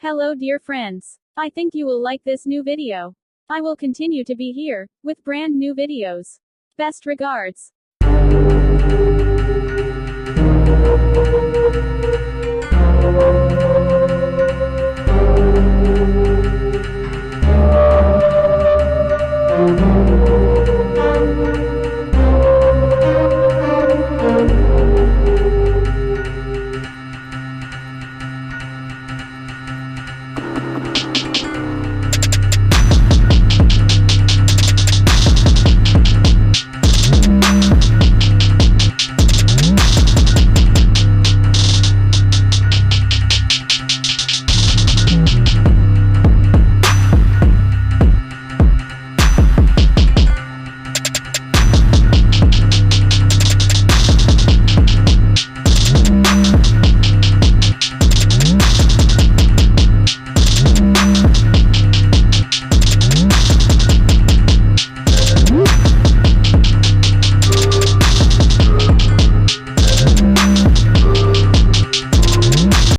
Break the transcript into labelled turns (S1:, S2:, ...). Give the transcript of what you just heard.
S1: Hello dear friends. I think you will like this new video. I will continue to be here, with brand new videos. Best regards.